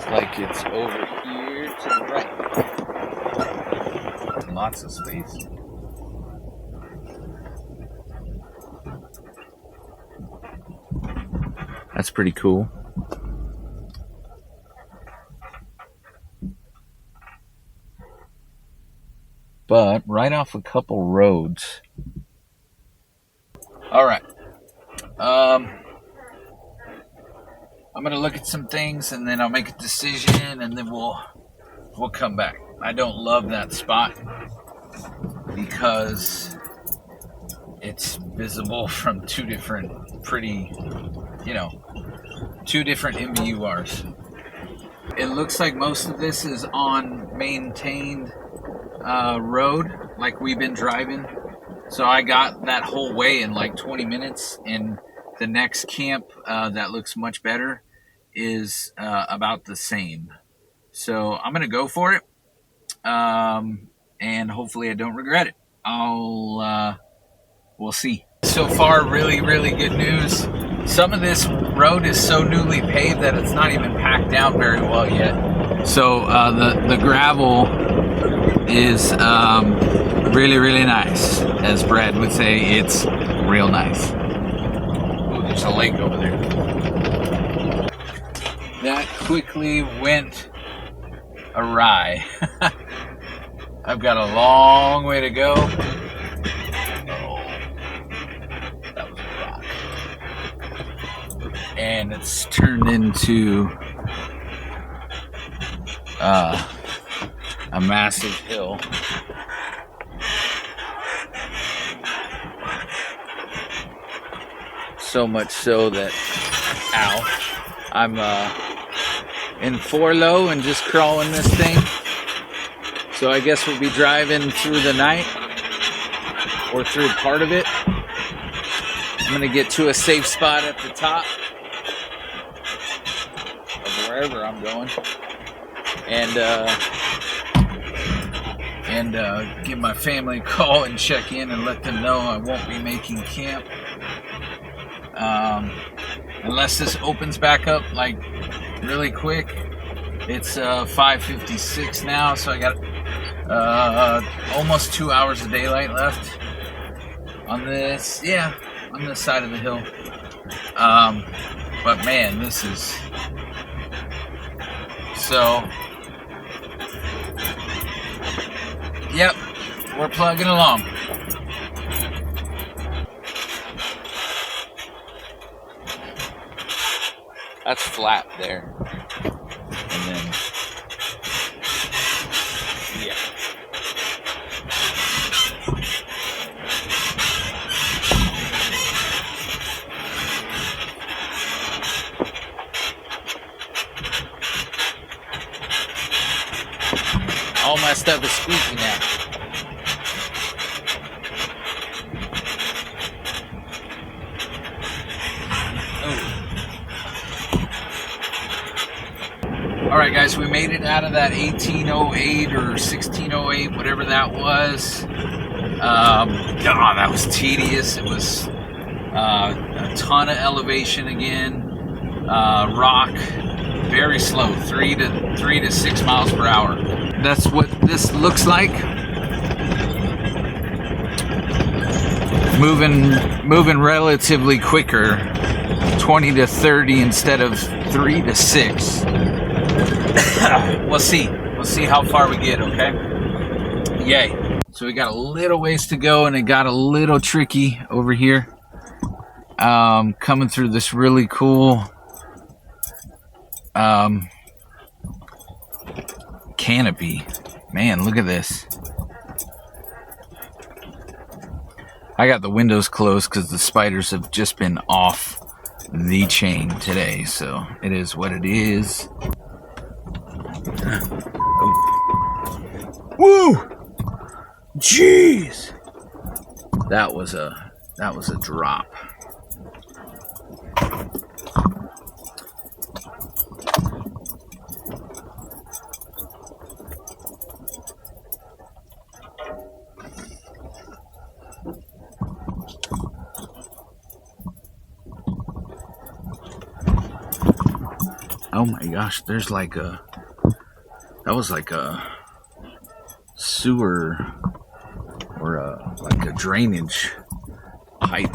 Speaker 1: Like it's over here to the right. Lots of space. That's pretty cool. But right off a couple roads. All right. I'm gonna look at some things and then I'll make a decision and then we'll come back. I don't love that spot because it's visible from 2 different two different MVURs. It looks like most of this is on maintained road, like we've been driving. So I got that whole way in like 20 minutes, and the next camp that looks much better is about the same. So I'm gonna go for it, and hopefully I don't regret it. We'll see. So far, really good news. Some of this road is so newly paved that it's not even packed down very well yet. So the gravel is really nice. As Brad would say, it's real nice. Oh, there's a lake over there. That quickly went awry. I've got a long way to go. Oh, that was a rock. And it's turned into a massive hill. So much so that, ow, I'm in 4 low and just crawling this thing. So I guess we'll be driving through the night or through part of it. I'm gonna get to a safe spot at the top of wherever I'm going, and and give my family a call and check in and let them know I won't be making camp. Unless this opens back up like really quick. It's 5:56 now, so I got almost 2 hours of daylight left on this, on this side of the hill. But man, this is so. Yep, we're plugging along. That's flat there. And then, yeah. All my stuff is squeaky now. Alright guys, we made it out of that 1808 or 1608, whatever that was. God, that was tedious. It was a ton of elevation again. Rock, very slow, 3 to 6 miles per hour. That's what this looks like. Moving relatively quicker, 20 to 30 instead of 3 to 6. We'll see how far we get, okay? Yay. So we got a little ways to go, and it got a little tricky over here. Coming through this really cool canopy. Man, look at this. I got the windows closed because the spiders have just been off the chain today, so it is what it is. Oh. Woo! Jeez! That was a drop. Oh my gosh, there's like that was like a sewer or like a drainage pipe.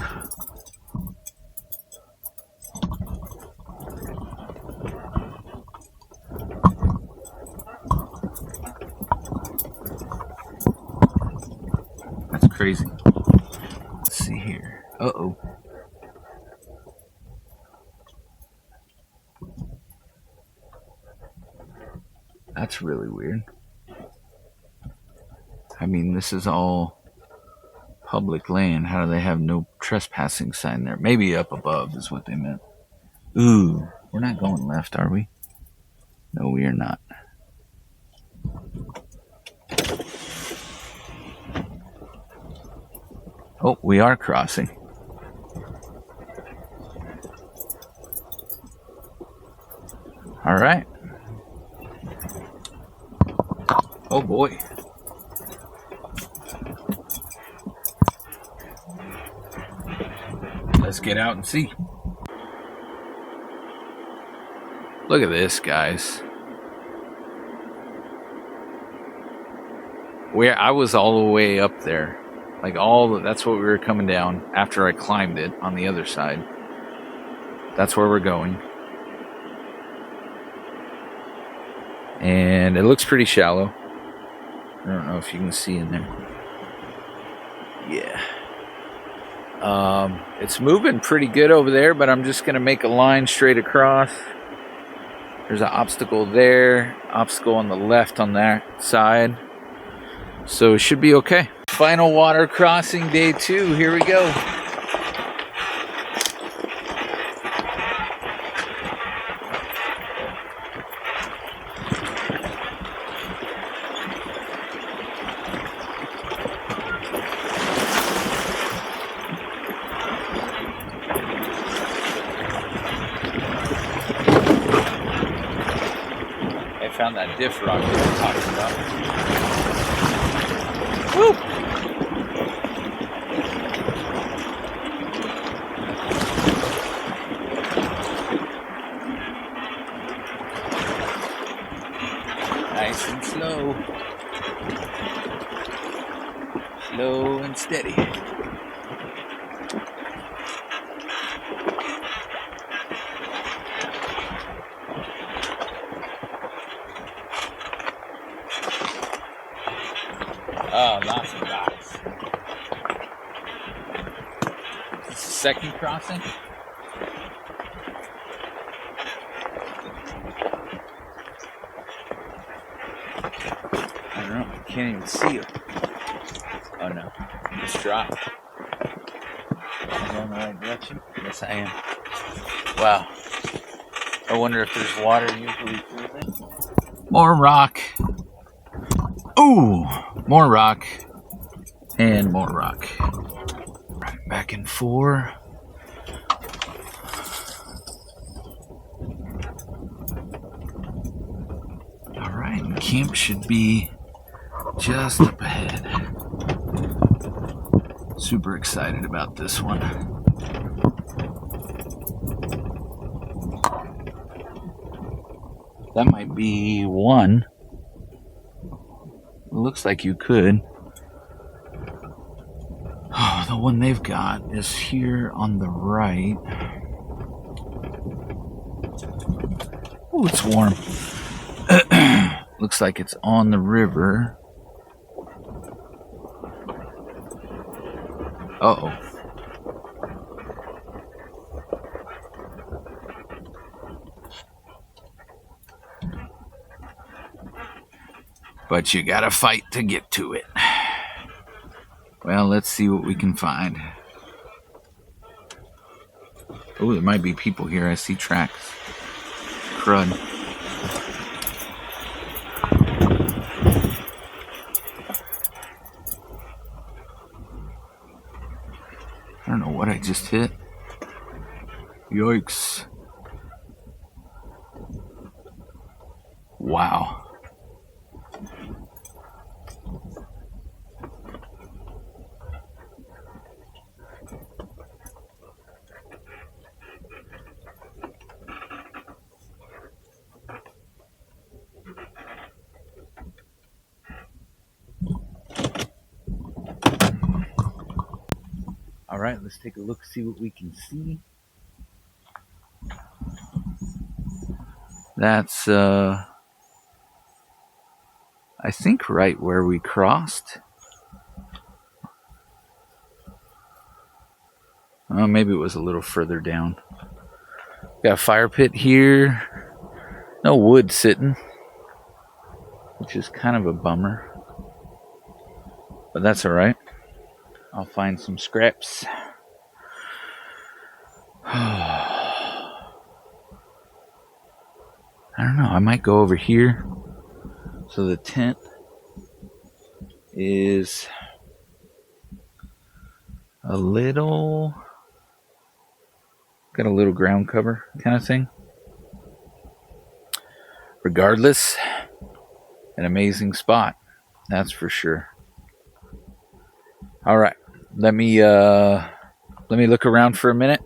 Speaker 1: That's crazy. Let's see here. Uh-oh. That's really weird. I mean, this is all public land. How do they have no trespassing sign there? Maybe up above is what they meant. Ooh, we're not going left, are we? No, we are not. Oh, we are crossing. All right. Oh boy. Let's get out and see. Look at this, guys. Where I was all the way up there. Like that's what we were coming down after I climbed it on the other side. That's where we're going. And it looks pretty shallow. I don't know if you can see in there. Yeah. It's moving pretty good over there, but I'm just going to make a line straight across. There's an obstacle there, obstacle on the left on that side. So it should be okay. Final water crossing, day 2. Here we go. Found that diff rock that we talked about. Woo! Nice and slow. Slow and steady. Oh, lots of rocks. Is this the second crossing? I don't know. I can't even see it. Oh no. Just dropped. Am I going the right direction? Yes, I am. Wow. I wonder if there's water usually through this. More rock. Ooh, more rock. And more rock. Right, back in 4. Alright, camp should be just up ahead. Super excited about this one. That might be one. It looks like you could. Oh, the one they've got is here on the right. Oh, it's warm. Looks like it's on the river. Uh-oh. But you gotta fight to get to it. Well, let's see what we can find. Oh, there might be people here. I see tracks. Crud. I don't know what I just hit. Yikes. Wow. All right, let's take a look, see what we can see. That's, I think right where we crossed. Maybe it was a little further down. Got a fire pit here. No wood sitting, which is kind of a bummer. But that's all right. I'll find some scraps. I don't know. I might go over here. So the tent is got a little ground cover kind of thing. Regardless, an amazing spot. That's for sure. All right. Let me look around for a minute,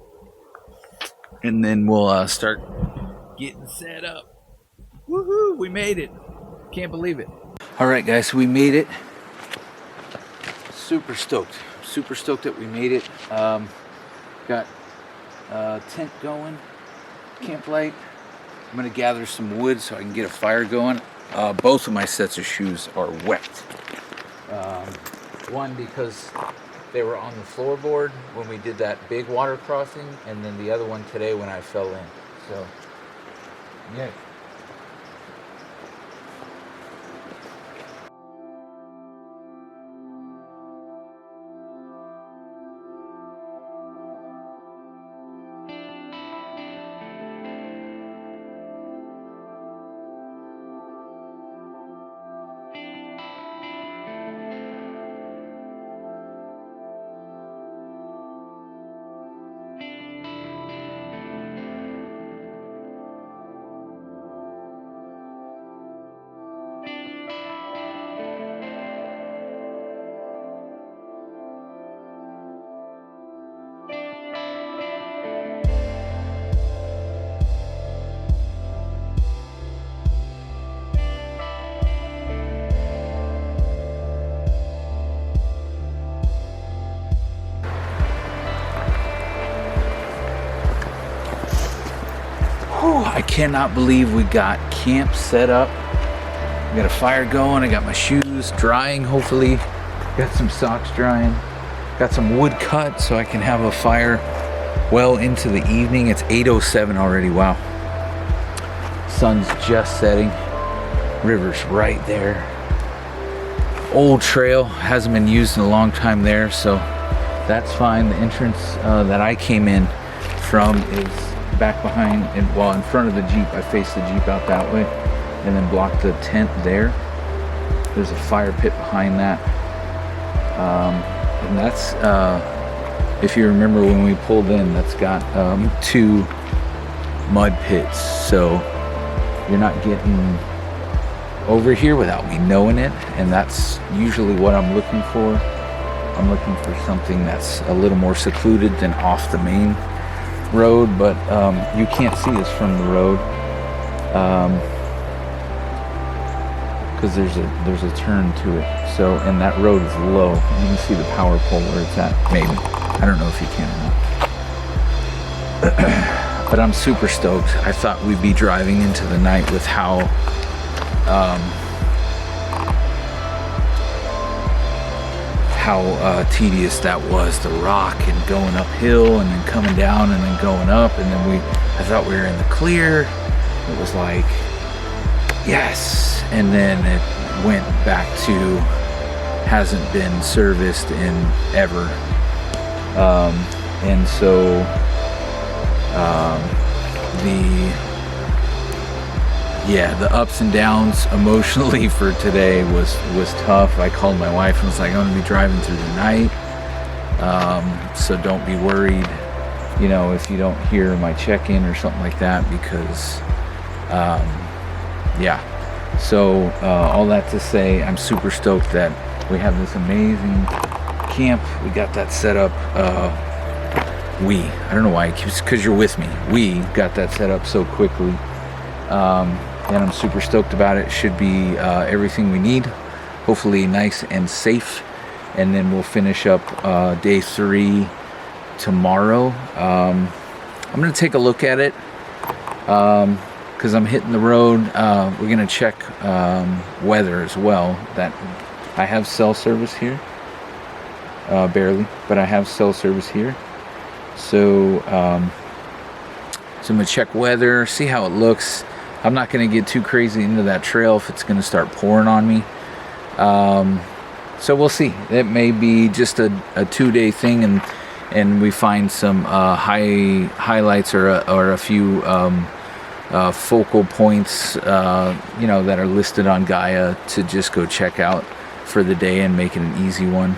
Speaker 1: and then we'll start getting set up. Woohoo! We made it. Can't believe it. All right, guys, we made it. Super stoked that we made it. Got tent going, camp light. I'm gonna gather some wood so I can get a fire going. Both of my sets of shoes are wet. One because they were on the floorboard when we did that big water crossing, and then the other one today when I fell in. So, yeah. Whew, I cannot believe we got camp set up. I got a fire going. I got my shoes drying, hopefully. Got some socks drying. Got some wood cut so I can have a fire well into the evening. It's 8:07 already. Wow. Sun's just setting. River's right there. Old trail, hasn't been used in a long time there, so that's fine. The entrance that I came in from is back behind, and well, in front of the Jeep. I faced the Jeep out that way and then blocked the tent there. There's a fire pit behind that. And that's, if you remember when we pulled in, that's got 2 mud pits. So you're not getting over here without me knowing it. And that's usually what I'm looking for. I'm looking for something that's a little more secluded than off the main road, but you can't see us from the road because there's a turn to it. So, and that road is low. You can see the power pole where it's at. Maybe, I don't know if you can or not. But I'm super stoked. I thought we'd be driving into the night with how tedious that was, the rock and going uphill and then coming down and then going up, and then I thought we were in the clear. It was like, yes, and then it went back to hasn't been serviced in ever, and so the ups and downs emotionally for today was tough. I called my wife and was like, I'm going to be driving through the night, so don't be worried, if you don't hear my check-in or something like that, because so all that to say, I'm super stoked that we have this amazing camp. We got that set up. I don't know why, because you're with me. We got that set up so quickly. And I'm super stoked about it. Should be everything we need, hopefully nice and safe. And then we'll finish up day 3 tomorrow. I'm gonna take a look at it because I'm hitting the road. We're gonna check weather as well. That I have cell service here, barely, but I have cell service here. So I'm gonna check weather, see how it looks. I'm not going to get too crazy into that trail if it's going to start pouring on me. So we'll see. It may be just a 2-day thing, and we find some highlights or a few focal points, that are listed on Gaia to just go check out for the day and make it an easy one,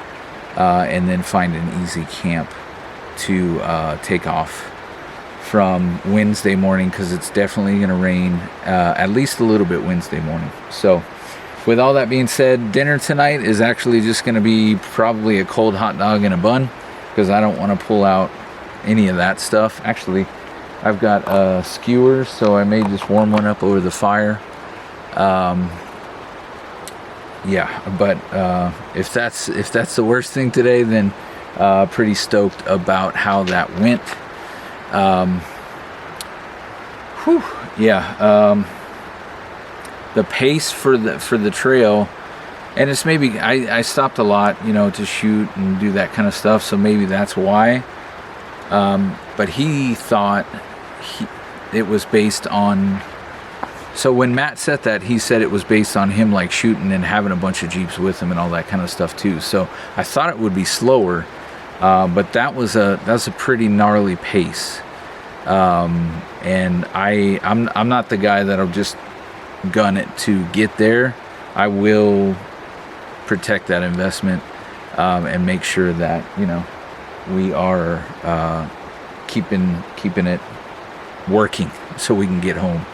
Speaker 1: and then find an easy camp to take off from Wednesday morning, because it's definitely going to rain at least a little bit Wednesday morning. So with all that being said, dinner tonight is actually just going to be probably a cold hot dog and a bun, because I don't want to pull out any of that stuff. Actually, I've got skewers, so I may just warm one up over the fire. But if that's the worst thing today, then pretty stoked about how that went. The pace for the trail, and it's maybe I stopped a lot, to shoot and do that kind of stuff, so maybe that's why. But he thought it was based on. So when Matt said that, he said it was based on him like shooting and having a bunch of Jeeps with him and all that kind of stuff too. So I thought it would be slower. But that's a pretty gnarly pace, and I'm not the guy that'll just gun it to get there. I will protect that investment, and make sure that we are keeping it working so we can get home.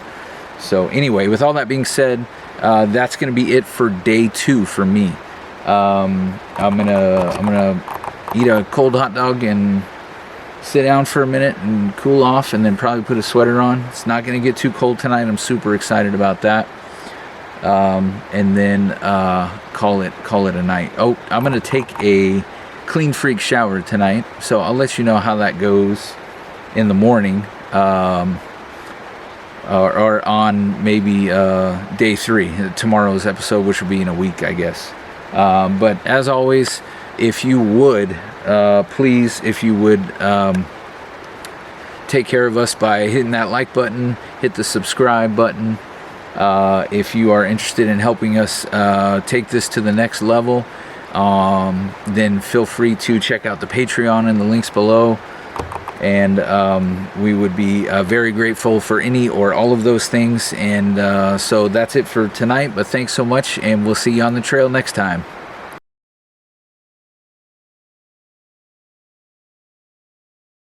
Speaker 1: So anyway, with all that being said, that's going to be it for day 2 for me. I'm gonna eat a cold hot dog and sit down for a minute and cool off, and then probably put a sweater on. It's not going to get too cold tonight. I'm super excited about that. And then call it a night. Oh, I'm going to take a clean freak shower tonight, so I'll let you know how that goes in the morning. or on maybe day 3, tomorrow's episode, which will be in a week, I guess. But as always, if you would, please, if you would take care of us by hitting that like button, hit the subscribe button. If you are interested in helping us take this to the next level, then feel free to check out the Patreon in the links below. And we would be very grateful for any or all of those things. And so that's it for tonight. But thanks so much, and we'll see you on the trail next time.